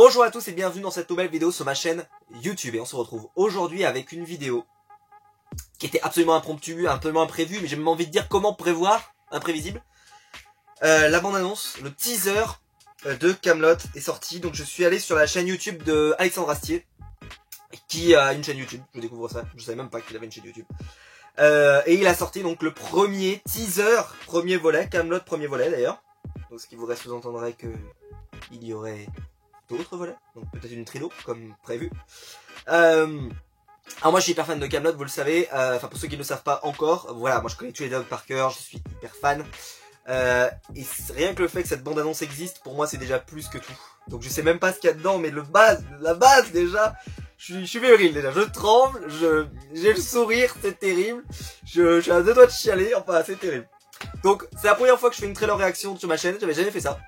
Bonjour à tous et bienvenue dans cette nouvelle vidéo sur ma chaîne YouTube. Et on se retrouve aujourd'hui avec une vidéo qui était absolument impromptue, absolument imprévue, mais j'ai même envie de dire comment prévoir, imprévisible. La bande-annonce, le teaser de Kaamelott est sorti, donc je suis allé sur la chaîne YouTube de Alexandre Astier, qui a une chaîne YouTube, je découvre ça, je savais même pas qu'il avait une chaîne YouTube. Et il a sorti donc le premier teaser, premier volet, Kaamelott premier volet d'ailleurs. Donc ce qui voudrait sous-entendrait que il y aurait d'autres volets, donc peut-être une trilo comme prévu. Alors moi je suis hyper fan de Kaamelott, vous le savez, enfin pour ceux qui ne le savent pas encore, voilà, moi je connais tous les dialogues par cœur, je suis hyper fan. Et rien que le fait que cette bande-annonce existe, pour moi c'est déjà plus que tout. Donc je sais même pas ce qu'il y a dedans, mais la base déjà, je suis fébrile déjà, je tremble, j'ai le sourire, c'est terrible, je suis à deux doigts de chialer, enfin c'est terrible. Donc c'est la première fois que je fais une trailer réaction sur ma chaîne, j'avais jamais fait ça.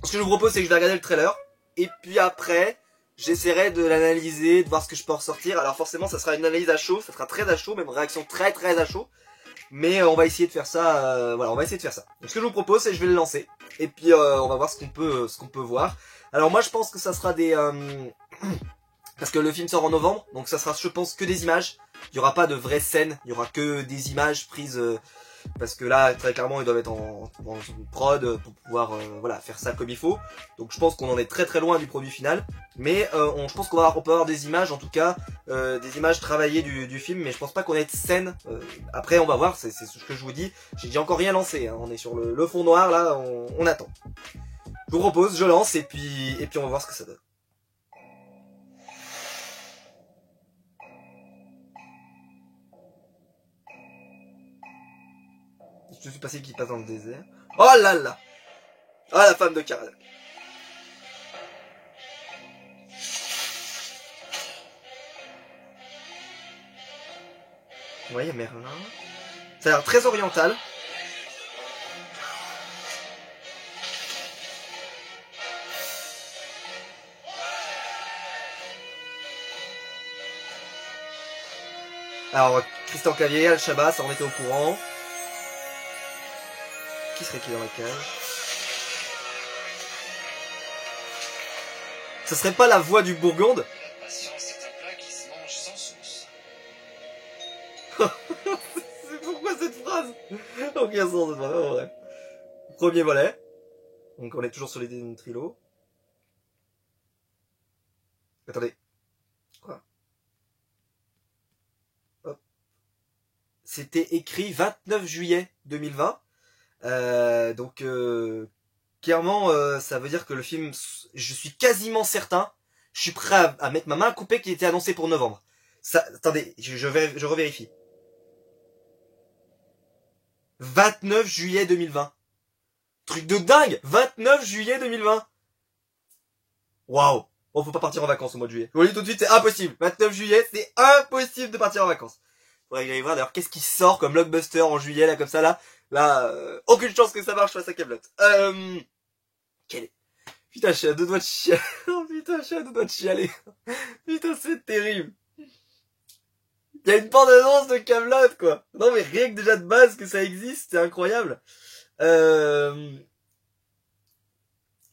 Ce que je vous propose c'est que je vais regarder le trailer, et puis après, j'essaierai de l'analyser, de voir ce que je peux ressortir. Alors forcément ça sera une analyse à chaud, ça sera très à chaud, même réaction très à chaud. Mais on va essayer de faire ça, voilà, on va essayer de faire ça. Donc ce que je vous propose c'est que je vais le lancer, et puis on va voir ce qu'on peut voir. Alors moi je pense que ça sera des... parce que le film sort en novembre, donc ça sera je pense que des images. Il n'y aura pas de vraies scènes, il y aura que des images prises... parce que là, très clairement, ils doivent être en prod pour pouvoir voilà, faire ça comme il faut. Donc je pense qu'on en est très loin du produit final. Mais je pense qu'on peut avoir des images, en tout cas, des images travaillées du film. Mais je pense pas qu'on ait de scène. Après, on va voir, c'est ce que je vous dis. J'ai encore rien lancé, hein. On est sur le fond noir, là, on attend. Je vous propose, je lance, et puis on va voir ce que ça donne. Je suis passé qui passe dans le désert. Oh là là! Oh la femme de Caradoc. Vous voyez Merlin. Ça a l'air très oriental. Alors, Christian Clavier, Al-Shabaab, ça en était au courant. Qui serait qui dans la cage? Ce serait pas la voix du Bourgonde? La patience est un plat qui se mange sans sauce. C'est pourquoi cette phrase? Aucun sens cette phrase, vrai. Premier volet. Donc on est toujours sur l'idée d'une trilo. Attendez. Quoi? Hop. C'était écrit 29 juillet 2020. Donc clairement ça veut dire que le film, je suis quasiment certain, je suis prêt à mettre ma main à couper qu'il était annoncé pour novembre. Ça, attendez, je revérifie. 29 juillet 2020. Truc de dingue, 29 juillet 2020. Waouh. Bon, faut pas partir en vacances au mois de juillet. Je vous le dis tout de suite, c'est impossible. 29 juillet, c'est impossible de partir en vacances. Faudrait que j'aille voir d'ailleurs qu'est-ce qui sort comme blockbuster en juillet, là, comme ça, là. Là, aucune chance que ça marche face à Kaamelott. Quel est... Putain, je suis à deux doigts de chialer. Oh putain, je suis à deux doigts de chialer. Putain, c'est terrible. Il y a une bande-annonce de Kaamelott, quoi. Non, mais rien que déjà de base que ça existe, c'est incroyable.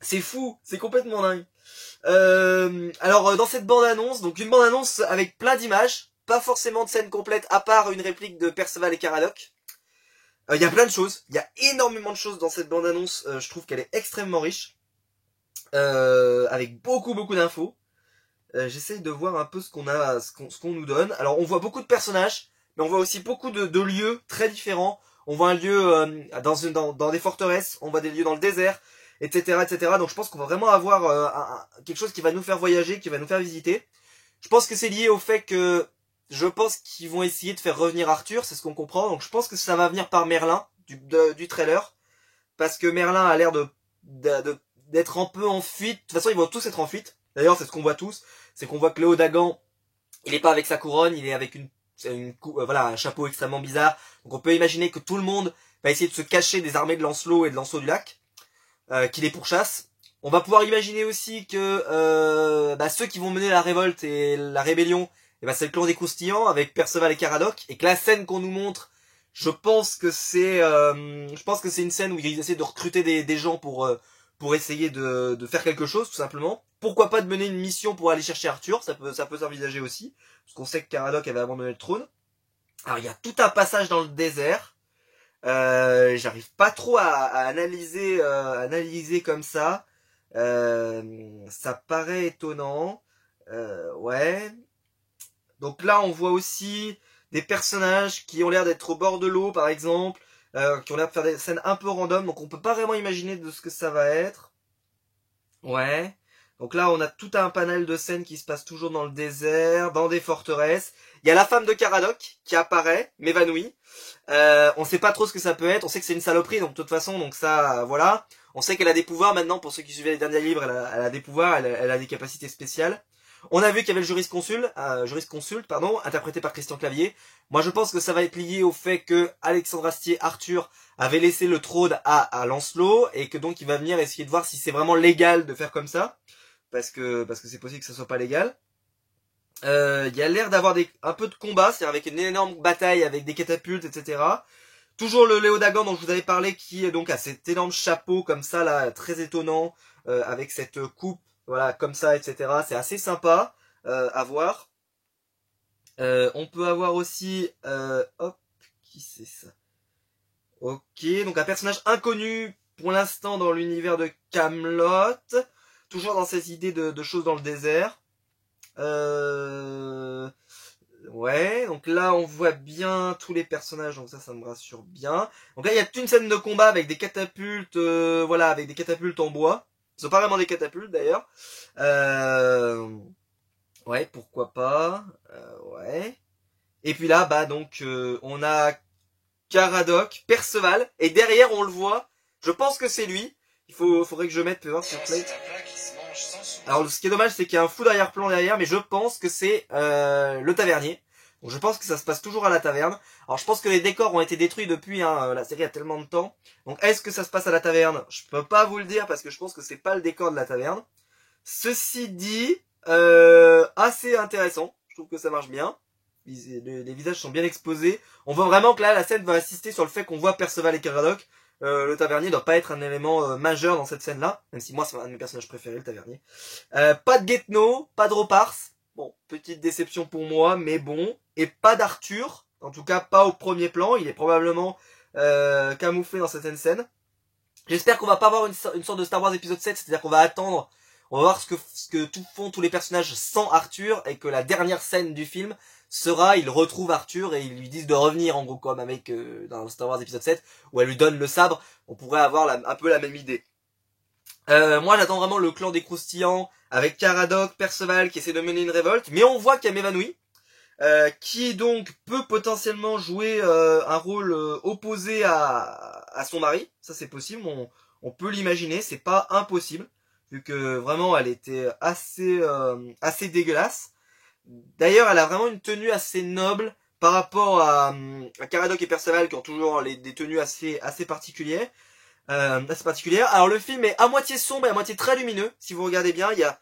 C'est fou, c'est complètement dingue. Alors, dans cette bande-annonce, donc une bande-annonce avec plein d'images, pas forcément de scène complète, à part une réplique de Perceval et Caradoc. Il y a plein de choses, il y a énormément de choses dans cette bande-annonce, je trouve qu'elle est extrêmement riche, avec beaucoup d'infos. J'essaye de voir un peu ce qu'on nous donne. Alors on voit beaucoup de personnages, mais on voit aussi beaucoup de lieux très différents. On voit un lieu dans des forteresses, on voit des lieux dans le désert, etc. Donc je pense qu'on va vraiment avoir quelque chose qui va nous faire voyager, qui va nous faire visiter. Je pense que c'est lié au fait que je pense qu'ils vont essayer de faire revenir Arthur, c'est ce qu'on comprend. Donc je pense que ça va venir par Merlin du trailer, parce que Merlin a l'air d'être un peu en fuite. De toute façon, ils vont tous être en fuite. D'ailleurs, c'est ce qu'on voit tous, c'est qu'on voit que Léo Dagan, il est pas avec sa couronne, il est avec voilà, un chapeau extrêmement bizarre. Donc on peut imaginer que tout le monde va essayer de se cacher des armées de Lancelot et de Lancelot du Lac, qui les pourchassent. On va pouvoir imaginer aussi que ceux qui vont mener la révolte et la rébellion, c'est le clan des Croustillants avec Perceval et Caradoc, et que la scène qu'on nous montre, je pense que c'est une scène où ils essaient de recruter des gens pour pour essayer de faire quelque chose tout simplement. Pourquoi pas de mener une mission pour aller chercher Arthur, ça peut s'envisager aussi, parce qu'on sait que Caradoc avait abandonné le trône. Alors il y a tout un passage dans le désert. J'arrive pas trop à analyser comme ça. Ça paraît étonnant. Ouais. Donc là, on voit aussi des personnages qui ont l'air d'être au bord de l'eau, par exemple, qui ont l'air de faire des scènes un peu random. Donc on peut pas vraiment imaginer de ce que ça va être. Ouais. Donc là, on a tout un panel de scènes qui se passent toujours dans le désert, dans des forteresses. Il y a la femme de Caradoc qui apparaît, m'évanouit. On sait pas trop ce que ça peut être. On sait que c'est une saloperie, donc de toute façon, donc ça, voilà. On sait qu'elle a des pouvoirs maintenant. Pour ceux qui suivaient les derniers livres, elle a des pouvoirs, elle a des capacités spéciales. On a vu qu'il y avait le jurisconsulte, interprété par Christian Clavier. Moi, je pense que ça va être lié au fait que Alexandre Astier, Arthur, avait laissé le trône à Lancelot et que donc il va venir essayer de voir si c'est vraiment légal de faire comme ça, parce que c'est possible que ça soit pas légal. Il y a l'air d'avoir un peu de combat, c'est-à-dire avec une énorme bataille avec des catapultes, etc. Toujours le Léodagan dont je vous avais parlé, qui est donc à cet énorme chapeau comme ça là, très étonnant, avec cette coupe, voilà, comme ça, etc. C'est assez sympa à voir. On peut avoir aussi, hop, qui c'est ça? Ok, donc un personnage inconnu pour l'instant dans l'univers de Camelot, toujours dans ces idées de choses dans le désert. Ouais, donc là on voit bien tous les personnages, donc ça me rassure bien. Donc là il y a toute une scène de combat avec des catapultes, voilà, avec des catapultes en bois. Ce sont pas vraiment des catapultes d'ailleurs. Ouais, pourquoi pas. Ouais. Et puis là, bah donc on a Caradoc, Perceval, et derrière on le voit. Je pense que c'est lui. Faudrait que je mette, voir s'il vous plaît. Alors ce qui est dommage, c'est qu'il y a un fou d'arrière-plan derrière, mais je pense que c'est le tavernier. Donc je pense que ça se passe toujours à la taverne. Alors je pense que les décors ont été détruits depuis, hein, la série a tellement de temps. Donc est-ce que ça se passe à la taverne? Je peux pas vous le dire parce que je pense que c'est pas le décor de la taverne. Ceci dit, assez intéressant. Je trouve que ça marche bien. Les visages sont bien exposés. On voit vraiment que là la scène va insister sur le fait qu'on voit Perceval et Caradoc. Le tavernier doit pas être un élément majeur dans cette scène-là, même si moi c'est un de mes personnages préférés, le tavernier. Pas de Guetno, pas de Ropars. Bon, petite déception pour moi, mais bon. Et pas d'Arthur, en tout cas pas au premier plan. Il est probablement camouflé dans certaines scènes. J'espère qu'on va pas avoir une sorte de Star Wars épisode 7, c'est-à-dire qu'on va attendre, on va voir ce que font tous les personnages sans Arthur, et que la dernière scène du film sera, il retrouve Arthur et ils lui disent de revenir, en gros, comme avec dans Star Wars épisode 7, où elle lui donne le sabre. On pourrait avoir un peu la même idée. Moi j'attends vraiment le clan des croustillants avec Caradoc, Perceval qui essaie de mener une révolte, mais on voit qu'il y a m'évanouit, qui donc peut potentiellement jouer un rôle opposé à son mari. Ça c'est possible, on peut l'imaginer, c'est pas impossible, vu que vraiment elle était assez dégueulasse. D'ailleurs elle a vraiment une tenue assez noble par rapport à Caradoc et Perceval qui ont toujours des tenues assez particulières. Alors le film est à moitié sombre et à moitié très lumineux. Si vous regardez bien, il y a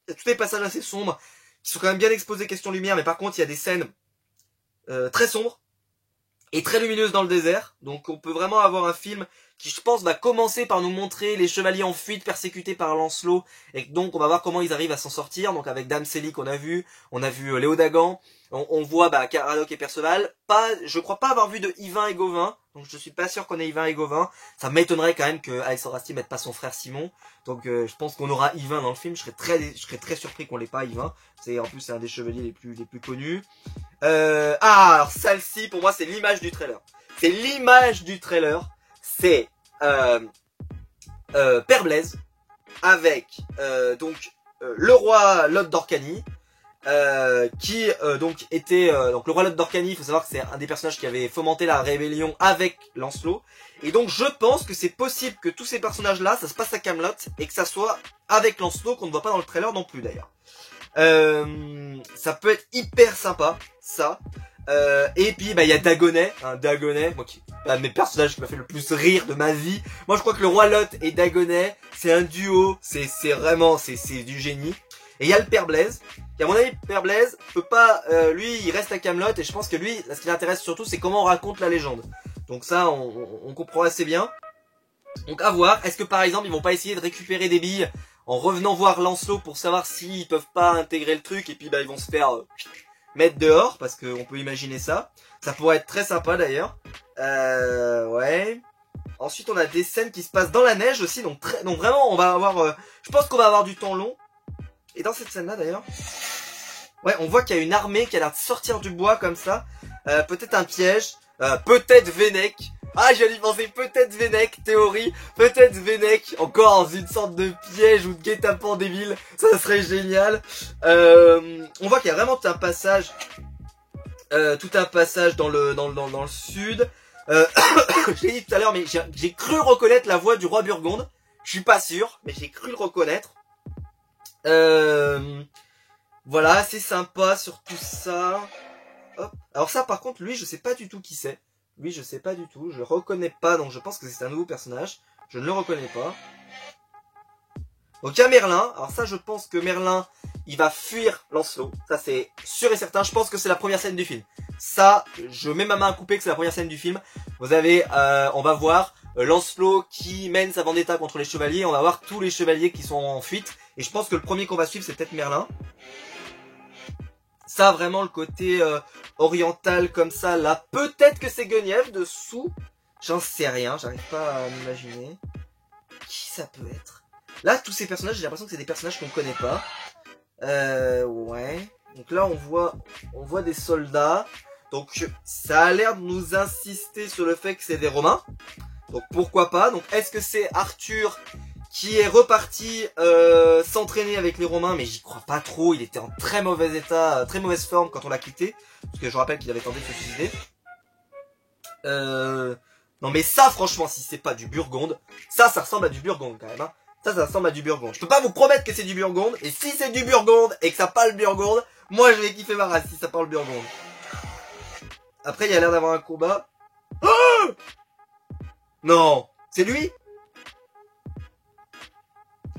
tous les passages assez sombres qui sont quand même bien exposés question lumière, mais par contre il y a des scènes très sombres et très lumineuses dans le désert. Donc on peut vraiment avoir un film qui, je pense, va commencer par nous montrer les chevaliers en fuite persécutés par Lancelot, et donc on va voir comment ils arrivent à s'en sortir. Donc avec Dame Célie qu'on a vu, on a vu Léodagan, on voit Caradoc et Perceval. Je crois pas avoir vu de Yvain et Gauvin, donc je suis pas sûr qu'on ait Yvain et Gauvin. Ça m'étonnerait quand même que Alexandre Astier mette pas son frère Simon. Donc je pense qu'on aura Yvain dans le film. Je serais très surpris qu'on l'ait pas, Yvain. En plus c'est un des chevaliers les plus connus. Alors celle-ci pour moi c'est l'image du trailer. C'est l'image du trailer. C'est Père Blaise avec le roi Lot d'Orcanie, qui donc était donc le roi Lot d'Orcanie. Il faut savoir que c'est un des personnages qui avait fomenté la rébellion avec Lancelot, et donc je pense que c'est possible que tous ces personnages là ça se passe à Camelot et que ça soit avec Lancelot, qu'on ne voit pas dans le trailer non plus d'ailleurs. Ça peut être hyper sympa ça. Et puis il y a Dagonet, moi qui un de mes personnages qui m'a fait le plus rire de ma vie. Moi je crois que le roi Lot et Dagonet c'est un duo, c'est vraiment c'est du génie. Et il y a le Père Blaise, qui à mon avis Père Blaise peut pas, lui il reste à Camelot, et je pense que lui ce qui l'intéresse surtout c'est comment on raconte la légende. Donc ça on comprend assez bien. Donc à voir, est-ce que par exemple ils vont pas essayer de récupérer des billes en revenant voir Lancelot pour savoir s'ils peuvent pas intégrer le truc et puis bah ils vont se faire mettre dehors, parce qu'on peut imaginer ça. Ça pourrait être très sympa d'ailleurs. Ouais. Ensuite on a des scènes qui se passent dans la neige aussi, donc vraiment on va avoir... je pense qu'on va avoir du temps long. Et dans cette scène là d'ailleurs, ouais, on voit qu'il y a une armée qui a l'air de sortir du bois comme ça. Peut-être un piège, peut-être Vennec. Ah, j'allais y penser, peut-être Vennec, théorie, peut-être Vennec, encore dans une sorte de piège ou de guet-apens débile, ça serait génial. On voit qu'il y a vraiment tout un passage dans le sud. Je l'ai dit tout à l'heure, mais j'ai cru reconnaître la voix du roi Burgonde. Je suis pas sûr, mais j'ai cru le reconnaître. Voilà, c'est sympa sur tout ça. Hop. Alors ça, par contre, lui, je sais pas du tout qui c'est. Lui, je sais pas du tout. Je le reconnais pas, donc je pense que c'est un nouveau personnage. Je ne le reconnais pas. Donc il y a Merlin. Alors ça, je pense que Merlin, il va fuir Lancelot. Ça, c'est sûr et certain. Je pense que c'est la première scène du film. Ça, je mets ma main à couper que c'est la première scène du film. Vous avez, on va voir Lancelot qui mène sa vendetta contre les chevaliers. On va voir tous les chevaliers qui sont en fuite. Et je pense que le premier qu'on va suivre, c'est peut-être Merlin. Ça, vraiment, le côté oriental comme ça, là, peut-être que c'est Guenièvre dessous. J'en sais rien, j'arrive pas à m'imaginer. Qui ça peut être? Là, tous ces personnages, j'ai l'impression que c'est des personnages qu'on connaît pas. Ouais. Donc là, on voit des soldats. Donc, ça a l'air de nous insister sur le fait que c'est des Romains. Donc, pourquoi pas? Donc, est-ce que c'est Arthur qui est reparti s'entraîner avec les Romains, mais j'y crois pas trop, il était en très mauvais état, très mauvaise forme quand on l'a quitté, parce que je rappelle qu'il avait tenté de se suicider. Non mais ça franchement, si c'est pas du Burgonde, ça ressemble à du Burgonde quand même, hein. Ça ressemble à du Burgonde. Je peux pas vous promettre que c'est du Burgonde, et si c'est du Burgonde et que ça parle Burgonde, moi je vais kiffer ma race si ça parle Burgonde. Après il y a l'air d'avoir un combat. Oh non, c'est lui?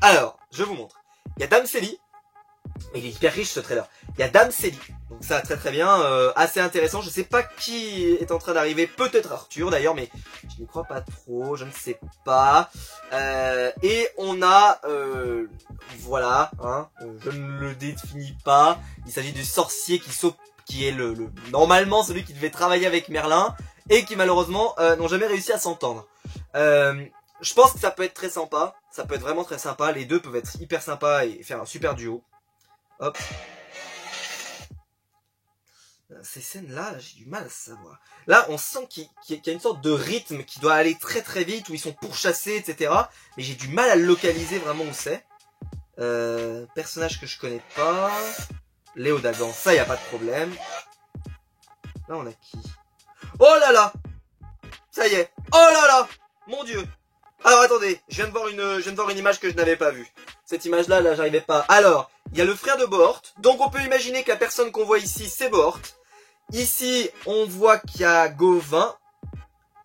Alors, je vous montre. Il y a Dame Célie. Il est hyper riche ce trailer. Il y a Dame Célie. Donc ça très bien. Assez intéressant. Je sais pas qui est en train d'arriver. Peut-être Arthur d'ailleurs, mais je n'y crois pas trop. Je ne sais pas. Et on a... voilà. Hein, je ne le définis pas. Il s'agit du sorcier qui est normalement celui qui devait travailler avec Merlin. Et qui malheureusement n'ont jamais réussi à s'entendre. Je pense que ça peut être très sympa. Ça peut être vraiment très sympa. Les deux peuvent être hyper sympas et faire un super duo. Hop. Ces scènes-là, j'ai du mal à savoir. Là, on sent qu'il y a une sorte de rythme qui doit aller très très vite, où ils sont pourchassés, etc. Mais j'ai du mal à le localiser vraiment où c'est. Personnage que je connais pas. Léo Dagan, ça y a pas de problème. Là, on a qui? Oh là là! Ça y est! Oh là là! Mon Dieu! Alors attendez, je viens de voir une image que je n'avais pas vue. Cette image-là, là, j'arrivais pas. Alors, il y a le frère de Bohort. Donc on peut imaginer que la personne qu'on voit ici, c'est Bohort. Ici, on voit qu'il y a Gauvin.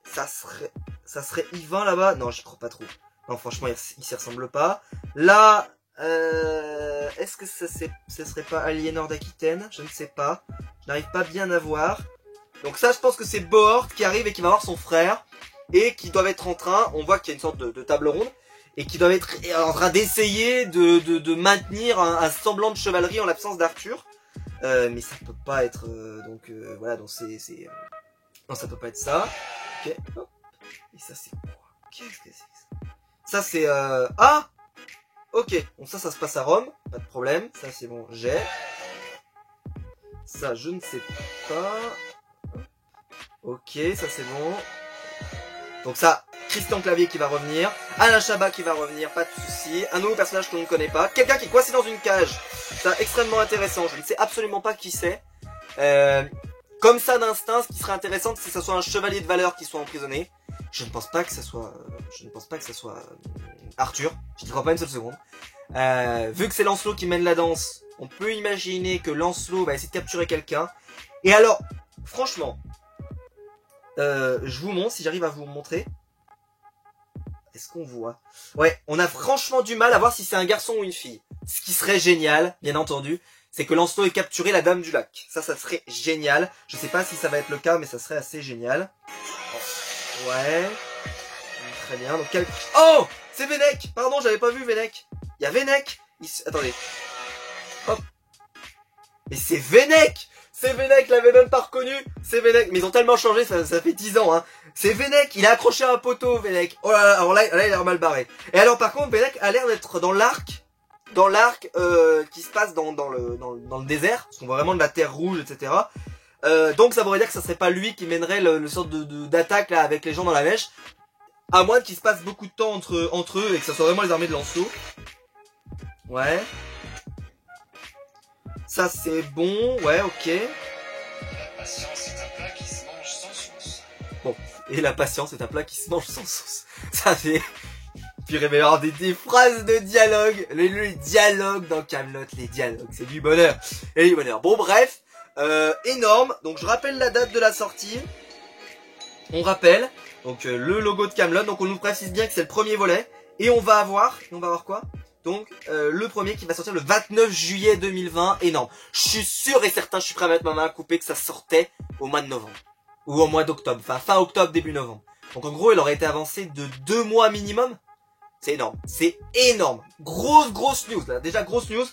Ça serait Yvain là-bas. Non, j'y crois pas trop. Non, franchement, il s'y ressemble pas. Là, est-ce que ça serait pas Aliénor d'Aquitaine? Je ne sais pas. Je n'arrive pas bien à voir. Donc ça, je pense que c'est Bohort qui arrive et qui va voir son frère. Et qui doivent être en train, on voit qu'il y a une sorte de table ronde, et qui doivent être en train d'essayer de maintenir un semblant de chevalerie en l'absence d'Arthur. Mais ça peut pas être, voilà, donc non, ça peut pas être ça. Ok, hop. Et ça c'est quoi? Qu'est-ce que c'est que ça? Ça c'est, ah! Ok, donc ça se passe à Rome, pas de problème, ça c'est bon, j'ai. Ça je ne sais pas. Ok, ça c'est bon. Donc ça, Christian Clavier qui va revenir, Alain Chabat qui va revenir, pas de souci, un nouveau personnage qu'on ne connaît pas, quelqu'un qui est coincé dans une cage, ça extrêmement intéressant, je ne sais absolument pas qui c'est. Comme ça d'instinct, ce qui serait intéressant, c'est que ce soit un chevalier de valeur qui soit emprisonné. Je ne pense pas que ça soit, Arthur, je ne crois pas une seule seconde. Vu que c'est Lancelot qui mène la danse, on peut imaginer que Lancelot va essayer de capturer quelqu'un. Et alors, franchement, je vous montre, si j'arrive à vous montrer. Est-ce qu'on voit? Ouais, on a franchement du mal à voir si c'est un garçon ou une fille. Ce qui serait génial, bien entendu, c'est que Lancelot ait capturé la Dame du Lac. Ça serait génial. Je sais pas si ça va être le cas, mais ça serait assez génial. Ouais. très bien. Donc, oh, c'est Vennec. Pardon, j'avais pas vu Vennec. Il y a Vennec. Attendez. Hop. Mais c'est Vennec. C'est Vennec, je l'avais même pas reconnu. C'est Vennec. Mais ils ont tellement changé, ça fait 10 ans, hein. C'est Vennec, il est accroché à un poteau, Vennec. Oh là là, alors là, il a l'air mal barré. Et alors, par contre, Vennec a l'air d'être dans l'arc. Dans l'arc qui se passe dans le désert. Parce qu'on voit vraiment de la terre rouge, etc. Donc ça voudrait dire que ça serait pas lui qui mènerait le sorte d'attaque là avec les gens dans la neige. À moins qu'il se passe beaucoup de temps entre eux et que ça soit vraiment les armées de Lancelot. Ouais. Ça c'est bon, ouais, ok. La patience est un plat qui se mange sans sauce. Bon, et la patience est un plat qui se mange sans sauce. Ça fait... Puis mais alors des phrases de dialogue. Les dialogues dans Kaamelott, les dialogues, c'est du bonheur. Et du bonheur. Bon bref, énorme. Donc je rappelle la date de la sortie. On rappelle. Donc le logo de Kaamelott. Donc on nous précise bien que c'est le premier volet. Et on va avoir quoi? Donc le premier qui va sortir le 29 juillet 2020. Énorme. Je suis sûr et certain, je suis prêt à mettre ma main à couper que ça sortait au mois de novembre. Ou au mois d'octobre. Enfin fin octobre, début novembre. Donc en gros il aurait été avancé de 2 mois minimum. C'est énorme, c'est énorme. Grosse news là, déjà grosse news.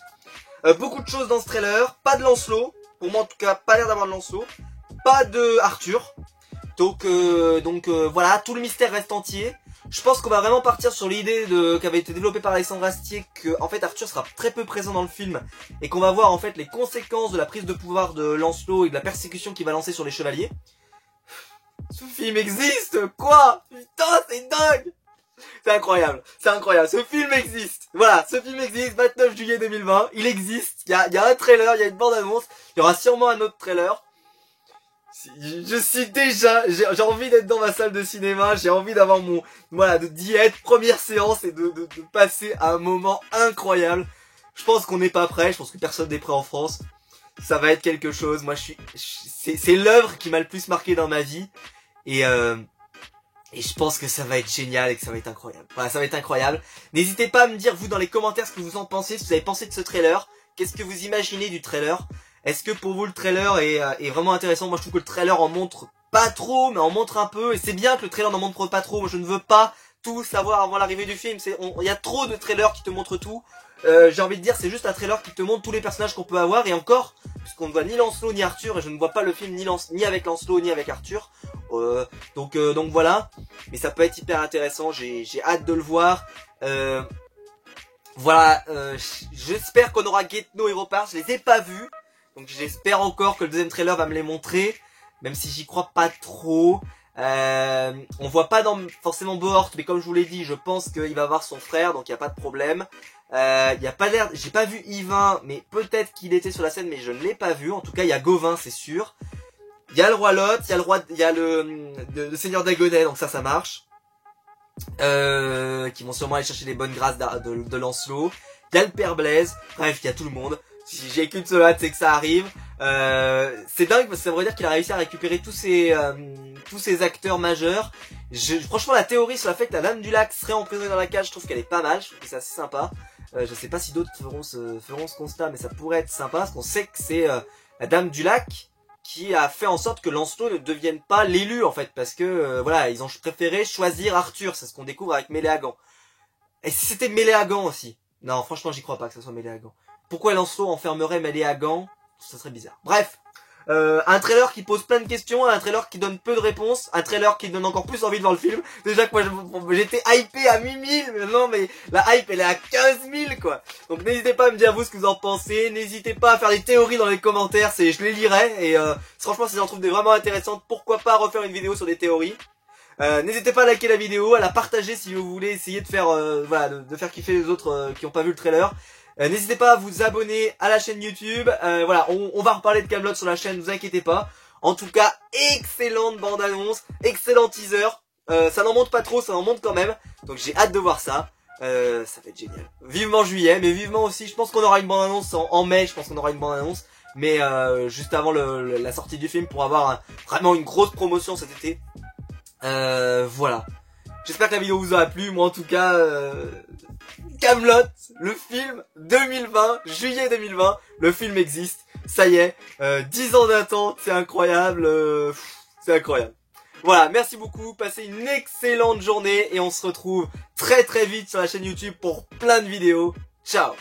Beaucoup de choses dans ce trailer, pas de Lancelot, pour moi en tout cas pas l'air d'avoir de Lancelot, pas de Arthur. Donc voilà, tout le mystère reste entier. Je pense qu'on va vraiment partir sur l'idée qui avait été développée par Alexandre Astier, que en fait Arthur sera très peu présent dans le film et qu'on va voir en fait les conséquences de la prise de pouvoir de Lancelot et de la persécution qu'il va lancer sur les chevaliers. Ce film existe, quoi? Putain, c'est dingue! C'est incroyable, ce film existe. Voilà, ce film existe, 29 juillet 2020, il existe, il y a un trailer, il y a une bande-annonce, il y aura sûrement un autre trailer. Je suis déjà, j'ai envie d'être dans ma salle de cinéma, j'ai envie d'avoir d'y être, première séance et de passer un moment incroyable. Je pense qu'on n'est pas prêt, je pense que personne n'est prêt en France. Ça va être quelque chose, moi c'est l'œuvre qui m'a le plus marqué dans ma vie. Et je pense que ça va être génial et que ça va être incroyable. Voilà, ça va être incroyable. N'hésitez pas à me dire, vous, dans les commentaires, ce que vous en pensez, ce que vous avez pensé de ce trailer. Qu'est-ce que vous imaginez du trailer? Est-ce que pour vous, le trailer est vraiment intéressant? Moi, je trouve que le trailer en montre pas trop, mais en montre un peu. Et c'est bien que le trailer n'en montre pas trop. Moi, je ne veux pas tout savoir avant l'arrivée du film. Il y a trop de trailers qui te montrent tout. J'ai envie de dire, c'est juste un trailer qui te montre tous les personnages qu'on peut avoir. Et encore, puisqu'on ne voit ni Lancelot ni Arthur, et je ne vois pas le film ni avec Lancelot ni avec Arthur. Donc voilà, mais ça peut être hyper intéressant, j'ai hâte de le voir. Voilà, j'espère qu'on aura Guetno et Ropar, je les ai pas vus, donc j'espère encore que le deuxième trailer va me les montrer, même si j'y crois pas trop. On voit pas forcément Bohort, mais comme je vous l'ai dit, je pense qu'il va avoir son frère, donc il n'y a pas de problème. Y a pas l'air, j'ai pas vu Yvain, mais peut-être qu'il était sur la scène, mais je ne l'ai pas vu. En tout cas, il y a Gauvin, c'est sûr. Il y a le roi Lot, il y a le seigneur d'Agonais, donc ça marche. Qui vont sûrement aller chercher les bonnes grâces de Lancelot. Il y a le père Blaise, bref, il y a tout le monde. Si j'ai qu'une seule hâte, c'est que ça arrive. C'est dingue parce que ça veut dire qu'il a réussi à récupérer tous ces acteurs majeurs. Franchement, la théorie sur le fait que la Dame du Lac serait emprisonnée dans la cage, je trouve qu'elle est pas mal, je trouve que c'est assez sympa. Je sais pas si d'autres feront ce constat, mais ça pourrait être sympa parce qu'on sait que c'est la Dame du Lac qui a fait en sorte que Lancelot ne devienne pas l'élu en fait, parce que voilà, ils ont préféré choisir Arthur, c'est ce qu'on découvre avec Méléagant. Et si c'était Méléagant aussi? Non, franchement, j'y crois pas que ça soit Méléagant. Pourquoi Lancelot enfermerait Méléagant? Ça serait bizarre. Bref, un trailer qui pose plein de questions, un trailer qui donne peu de réponses, un trailer qui donne encore plus envie de voir le film. Déjà que moi j'étais hypé à 8000, mais non mais la hype elle est à 15 000 quoi. Donc n'hésitez pas à me dire vous ce que vous en pensez, n'hésitez pas à faire des théories dans les commentaires, je les lirai et franchement si j'en trouve des vraiment intéressantes, pourquoi pas refaire une vidéo sur des théories. N'hésitez pas à liker la vidéo, à la partager si vous voulez essayer de faire voilà, de faire kiffer les autres qui n'ont pas vu le trailer. N'hésitez pas à vous abonner à la chaîne YouTube. Voilà, on va reparler de Kaamelott sur la chaîne, ne vous inquiétez pas. En tout cas, excellente bande-annonce, excellent teaser. Ça n'en monte pas trop, ça en monte quand même. Donc j'ai hâte de voir ça. Ça va être génial. Vivement juillet, mais vivement aussi, je pense qu'on aura une bande-annonce en mai, je pense qu'on aura une bande-annonce. Mais juste avant la sortie du film pour avoir vraiment une grosse promotion cet été. Voilà. J'espère que la vidéo vous aura plu. Moi en tout cas, Kaamelott, le film 2020, juillet 2020, le film existe. Ça y est, 10 ans d'attente, c'est incroyable. C'est incroyable. Voilà, merci beaucoup, passez une excellente journée et on se retrouve très vite sur la chaîne YouTube pour plein de vidéos. Ciao.